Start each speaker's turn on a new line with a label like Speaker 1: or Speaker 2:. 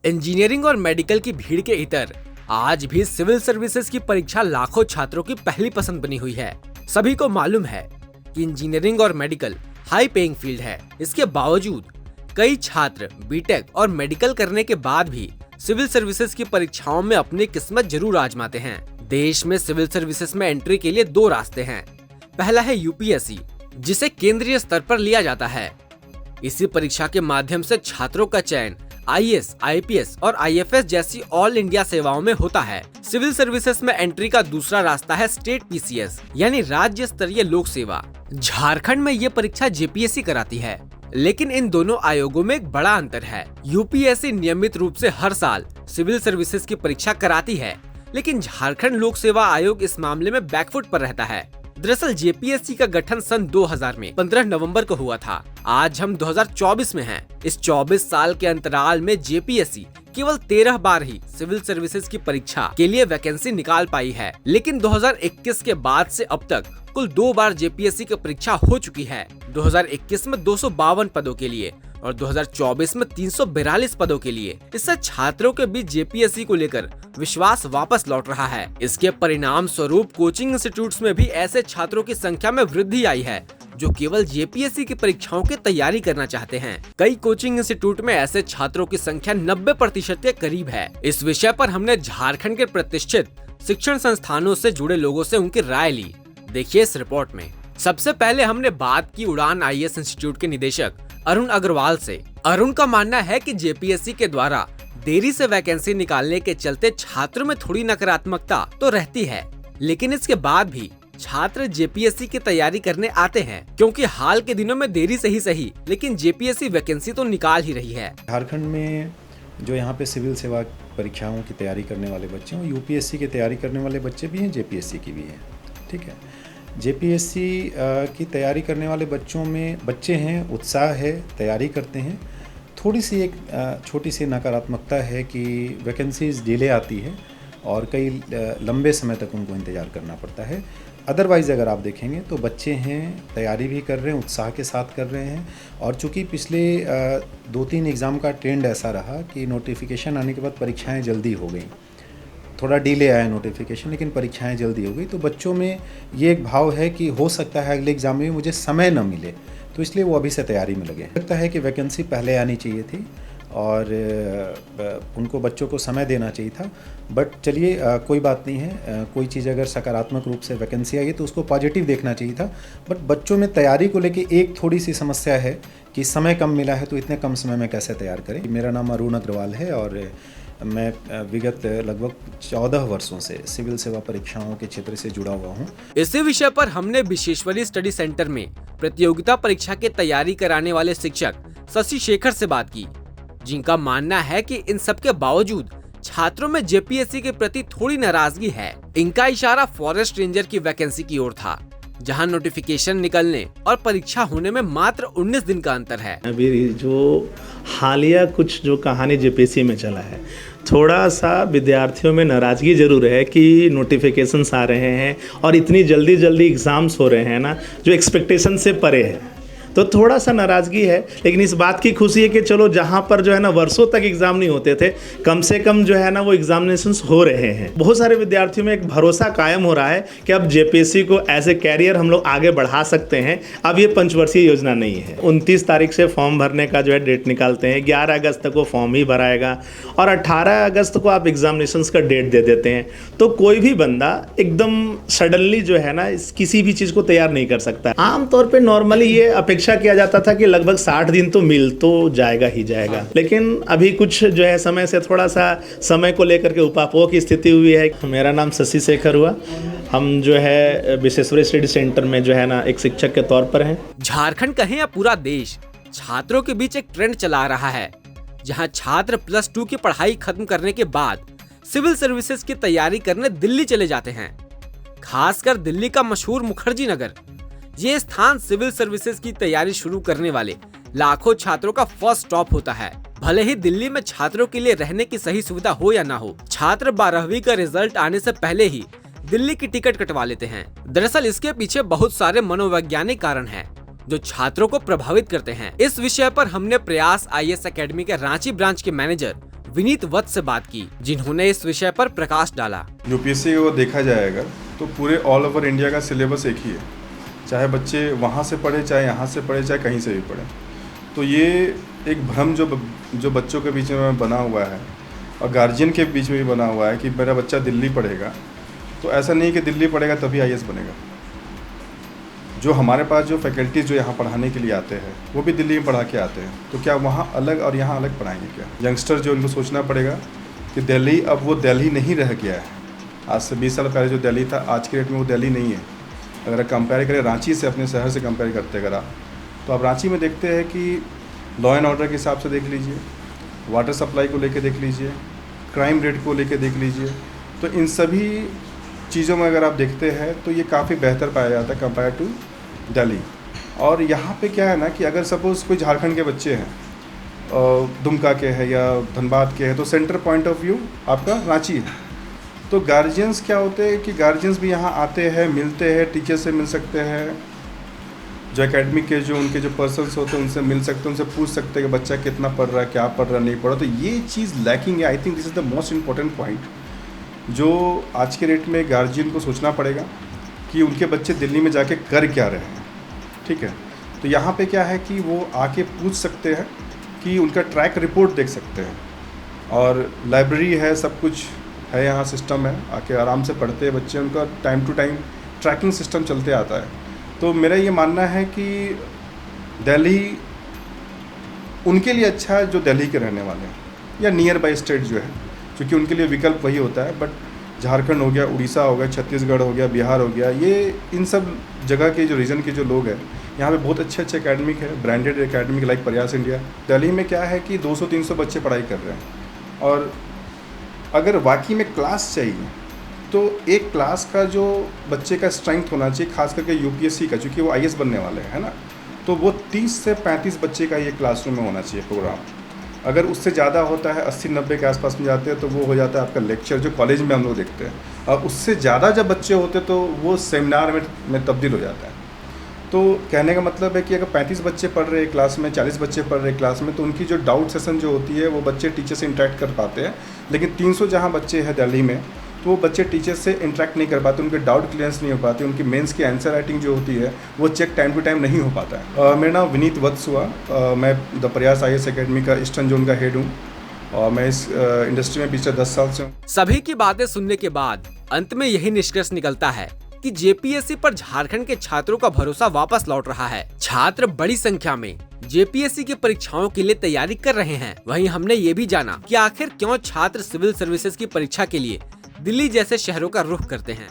Speaker 1: Engineering और medical की भीड़ के इतर आज भी सिविल सर्विसेज की परीक्षा लाखों छात्रों की पहली पसंद बनी हुई है। सभी को मालूम है कि इंजीनियरिंग और मेडिकल हाई पेइंग फील्ड है। इसके बावजूद कई छात्र बीटेक और मेडिकल करने के बाद भी सिविल सर्विसेज की परीक्षाओं में अपनी किस्मत जरूर आजमाते हैं। देश में सिविल सर्विसेज में एंट्री के लिए दो रास्ते हैं। पहला है यूपीएससी, जिसे केंद्रीय स्तर पर लिया जाता है। इसी परीक्षा के माध्यम से छात्रों का चयन आईएएस, आईपीएस और आईएफएस जैसी ऑल इंडिया सेवाओं में होता है। सिविल सर्विसेज में एंट्री का दूसरा रास्ता है स्टेट पीसीएस, यानी राज्य स्तरीय लोक सेवा। झारखंड में ये परीक्षा जेपीएससी कराती है, लेकिन इन दोनों आयोगों में एक बड़ा अंतर है। यूपीएससी नियमित रूप से हर साल सिविल सर्विसेज की परीक्षा कराती है, लेकिन झारखंड लोक सेवा आयोग इस मामले में बैकफुट पर रहता है। दरअसल जेपीएससी का गठन सन 2000 में 15 नवंबर को हुआ था। आज हम 2024 में हैं। इस 24 साल के अंतराल में जेपीएससी केवल 13 बार ही सिविल सर्विसेज की परीक्षा के लिए वैकेंसी निकाल पाई है, लेकिन 2021 के बाद से अब तक कुल 2 बार जेपीएससी की परीक्षा हो चुकी है। 2021 में 252 पदों के लिए और 2024 में 342 पदों के लिए। इससे छात्रों के बीच जेपीएससी को लेकर विश्वास वापस लौट रहा है। इसके परिणाम स्वरूप कोचिंग इंस्टीट्यूट्स में भी ऐसे छात्रों की संख्या में वृद्धि आई है जो केवल जेपीएससी की परीक्षाओं की तैयारी करना चाहते हैं। कई कोचिंग इंस्टीट्यूट में ऐसे छात्रों की संख्या 90% के करीब है। इस विषय पर हमने झारखंड के प्रतिष्ठित शिक्षण संस्थानों से जुड़े लोगों से उनकी राय ली। देखिए इस रिपोर्ट में। सबसे पहले हमने बात की उड़ान आईएएस इंस्टीट्यूट के निदेशक अरुण अग्रवाल से। अरुण का मानना है कि जेपीएससी के द्वारा देरी से वैकेंसी निकालने के चलते छात्रों में थोड़ी नकारात्मकता तो रहती है, लेकिन इसके बाद भी छात्र जेपीएससी की तैयारी करने आते हैं, क्योंकि हाल के दिनों में देरी से ही सही, लेकिन जेपीएससी वैकेंसी तो निकाल ही रही है।
Speaker 2: झारखंड में जो यहाँ पे सिविल सेवा परीक्षाओं की तैयारी करने वाले बच्चे हैं, यूपीएससी की तैयारी करने वाले बच्चे भी हैं, जेपीएससी की भी हैं। ठीक है, जेपीएससी की तैयारी करने वाले बच्चे हैं, उत्साह है, तैयारी करते हैं। थोड़ी सी एक छोटी सी नकारात्मकता है कि वैकेंसीज डिले आती है और कई लंबे समय तक उनको इंतज़ार करना पड़ता है। अदरवाइज़ अगर आप देखेंगे तो बच्चे हैं, तैयारी भी कर रहे हैं, उत्साह के साथ कर रहे हैं। और चूँकि पिछले 2-3 एग्ज़ाम का ट्रेंड ऐसा रहा कि नोटिफिकेशन आने के बाद परीक्षाएं जल्दी हो गई, थोड़ा डिले आया नोटिफिकेशन, लेकिन परीक्षाएं जल्दी हो गई। तो बच्चों में ये एक भाव है कि हो सकता है अगले एग्ज़ाम में मुझे समय न मिले, तो इसलिए वो अभी से तैयारी में लगे। लगता है कि वैकेंसी पहले आनी चाहिए थी और उनको बच्चों को समय देना चाहिए था। बट चलिए कोई बात नहीं है, कोई चीज़ अगर सकारात्मक रूप से वैकेंसी आई तो उसको पॉजिटिव देखना चाहिए था। बट बच्चों में तैयारी को लेके एक थोड़ी सी समस्या है कि समय कम मिला है, तो इतने कम समय में कैसे तैयार करें। मेरा नाम अरुण अग्रवाल है और मैं विगत लगभग 14 वर्षों से सिविल सेवा परीक्षाओं के क्षेत्र से जुड़ा हुआ हूँ।
Speaker 1: इसी विषय पर हमने विश्वेश्वरी स्टडी सेंटर में प्रतियोगिता परीक्षा की तैयारी कराने वाले शिक्षक शशि शेखर से बात की, जिनका मानना है कि इन सब के बावजूद छात्रों में जेपीएससी के प्रति थोड़ी नाराजगी है। इनका इशारा फॉरेस्ट रेंजर की वैकेंसी की ओर था, जहां नोटिफिकेशन निकलने और परीक्षा होने में मात्र 19 दिन का अंतर है।
Speaker 3: अभी जो हालिया कुछ जो कहानी जेपीएससी में चला है, थोड़ा सा विद्यार्थियों में नाराज़गी जरूर है कि नोटिफिकेशंस आ रहे हैं और इतनी जल्दी जल्दी एग्ज़ाम्स हो रहे हैं ना, जो एक्सपेक्टेशन से परे है, तो थोड़ा सा नाराज़गी है। लेकिन इस बात की खुशी है कि चलो जहाँ पर जो है ना वर्षों तक एग्ज़ाम नहीं होते थे, कम से कम जो है ना वो एग्जामिनेशंस हो रहे हैं। बहुत सारे विद्यार्थियों में एक भरोसा कायम हो रहा है कि अब जेपीएससी को एज ए कैरियर हम लोग आगे बढ़ा सकते हैं। अब ये पंचवर्षीय योजना नहीं है। 29 तारीख से फॉर्म भरने का जो है डेट निकालते हैं, 11 अगस्त तक वो फॉर्म ही भराएगा और 18 अगस्त को आप एग्जामिनेशंस का डेट दे देते हैं। तो कोई भी बंदा एकदम सडनली जो है ना किसी भी चीज़ को तैयार नहीं कर सकता। आमतौर पर नॉर्मली ये अपेक्षा किया जाता था कि लगभग 60 दिन तो मिल तो जाएगा ही जाएगा, लेकिन अभी कुछ जो है समय से थोड़ा सा समय को लेकर के उपापोह की स्थिति हुई है। मेरा नाम शशि शेखर हुआ। हम जो है विश्वेश्वरी स्टडी सेंटर में जो है ना एक शिक्षक के तौर पर हैं।
Speaker 1: झारखंड कहें या पूरा देश, छात्रों के बीच एक ट्रेंड चला रहा है, जहां छात्र +2 की पढ़ाई खत्म करने के बाद सिविल सर्विसेज की तैयारी करने दिल्ली चले जाते हैं। खासकर दिल्ली का मशहूर मुखर्जी नगर, ये स्थान सिविल सर्विसेज की तैयारी शुरू करने वाले लाखों छात्रों का फर्स्ट स्टॉप होता है। भले ही दिल्ली में छात्रों के लिए रहने की सही सुविधा हो या ना हो, छात्र 12वीं का रिजल्ट आने से पहले ही दिल्ली की टिकट कटवा लेते हैं। दरअसल इसके पीछे बहुत सारे मनोवैज्ञानिक कारण हैं, जो छात्रों को प्रभावित करते हैं। इस विषय पर हमने प्रयास आईएएस एकेडमी के रांची ब्रांच के मैनेजर विनीत वत्स से बात की, जिन्होंने इस विषय पर प्रकाश डाला।
Speaker 4: यूपीएससी को देखा जाएगा तो पूरे ऑल ओवर इंडिया का सिलेबस एक ही है, चाहे बच्चे वहाँ से पढ़े, चाहे यहाँ से पढ़े, चाहे कहीं से भी पढ़े। तो ये एक भ्रम जो बच्चों के बीच में बना हुआ है और गार्जियन के बीच में भी बना हुआ है कि मेरा बच्चा दिल्ली पढ़ेगा, तो ऐसा नहीं कि दिल्ली पढ़ेगा तभी आईएएस बनेगा। जो हमारे पास जो फैकल्टीज़ जो यहाँ पढ़ाने के लिए आते हैं वो भी दिल्ली में पढ़ा के आते हैं, तो क्या वहाँ अलग और यहाँ अलग पढ़ाएंगे क्या? यंगस्टर जो उनको सोचना पड़ेगा कि दिल्ली अब वो दिल्ली नहीं रह गया है। आज से 20 साल पहले जो दिल्ली था, आज के डेट में वो दिल्ली नहीं है। अगर कंपेयर करें रांची से, अपने शहर से कंपेयर करते अगर आप, तो आप रांची में देखते हैं कि लॉ एंड ऑर्डर के हिसाब से देख लीजिए, वाटर सप्लाई को लेके देख लीजिए, क्राइम रेट को लेके देख लीजिए, तो इन सभी चीज़ों में अगर आप देखते हैं तो ये काफ़ी बेहतर पाया जाता है कंपेयर टू दिल्ली। और यहाँ पे क्या है ना कि अगर सपोज़ कोई झारखंड के बच्चे हैं, दुमका के हैं या धनबाद के हैं, तो सेंटर पॉइंट ऑफ व्यू आपका रांची है। तो गार्जियंस क्या होते हैं कि गार्जियंस भी यहाँ आते हैं, मिलते हैं, टीचर से मिल सकते हैं, जो एकेडमिक के जो उनके जो पर्सन्स होते हैं उनसे मिल सकते हैं, उनसे पूछ सकते हैं कि बच्चा कितना पढ़ रहा है, क्या पढ़ रहा है, नहीं पढ़ रहा। तो ये चीज़ लैकिंग है। I think this is the most important point जो आज के डेट में गार्जियन को सोचना पड़ेगा कि उनके बच्चे दिल्ली में जाके कर क्या रहे हैं। ठीक है, तो यहाँ पे क्या है कि वो आके पूछ सकते हैं कि उनका ट्रैक रिपोर्ट देख सकते हैं, और लाइब्रेरी है, सब कुछ है, यहाँ सिस्टम है, आके आराम से पढ़ते हैं बच्चे, उनका time to time tracking system चलते आता है। तो मेरा ये मानना है कि दिल्ली उनके लिए अच्छा है जो दिल्ली के रहने वाले हैं, या नियर बाई स्टेट जो है, क्योंकि उनके लिए विकल्प वही होता है। बट झारखंड हो गया, उड़ीसा हो गया, छत्तीसगढ़ हो गया, बिहार हो गया, ये इन सब जगह के जो रीजन के जो लोग हैं, यहाँ पे बहुत अच्छे अच्छे एकेडमिक है, ब्रांडेड एकेडमिक लाइक प्रयास इंडिया। दिल्ली में क्या है कि 200-300 बच्चे पढ़ाई कर रहे हैं, और अगर वाकई में क्लास चाहिए तो एक क्लास का जो बच्चे का स्ट्रेंथ होना चाहिए, खास करके यूपीएससी का, क्योंकि वो आईएएस बनने वाले हैं ना, तो वो 30 से 35 बच्चे का ये क्लासरूम में होना चाहिए प्रोग्राम। अगर उससे ज़्यादा होता है, 80-90 के आसपास में जाते हैं, तो वो हो जाता है आपका लेक्चर, जो कॉलेज में हम लोग देखते हैं। और उससे ज़्यादा जब बच्चे होते तो वो सेमिनार में तब्दील हो जाता है। तो कहने का मतलब है कि अगर 35 बच्चे पढ़ रहे हैं क्लास में, 40 बच्चे पढ़ रहे हैं क्लास में, तो उनकी जो डाउट सेशन जो होती है वो बच्चे टीचर से इंटरेक्ट कर पाते हैं। लेकिन 300 जहाँ बच्चे हैं दिल्ली में, तो वो बच्चे टीचर से इंटरेक्ट नहीं कर पाते, उनके डाउट क्लियरेंस नहीं हो पाते, उनकी मेंस की आंसर राइटिंग जो होती है वो चेक टाइम टू टाइम नहीं हो पाता है। मेरा नाम विनीत वत्स हुआ, मैं द प्रयास आईएएस एकेडमी का ईस्टर्न जोन का हेड हूँ, और मैं इस इंडस्ट्री में पिछले 10 साल से हूँ।
Speaker 1: सभी की बातें सुनने के बाद अंत में यही निष्कर्ष निकलता है कि जेपीएससी पर झारखंड के छात्रों का भरोसा वापस लौट रहा है। छात्र बड़ी संख्या में जेपीएससी की परीक्षाओं के लिए तैयारी कर रहे हैं। वहीं हमने ये भी जाना कि आखिर क्यों छात्र सिविल सर्विसेज की परीक्षा के लिए दिल्ली जैसे शहरों का रुख करते हैं।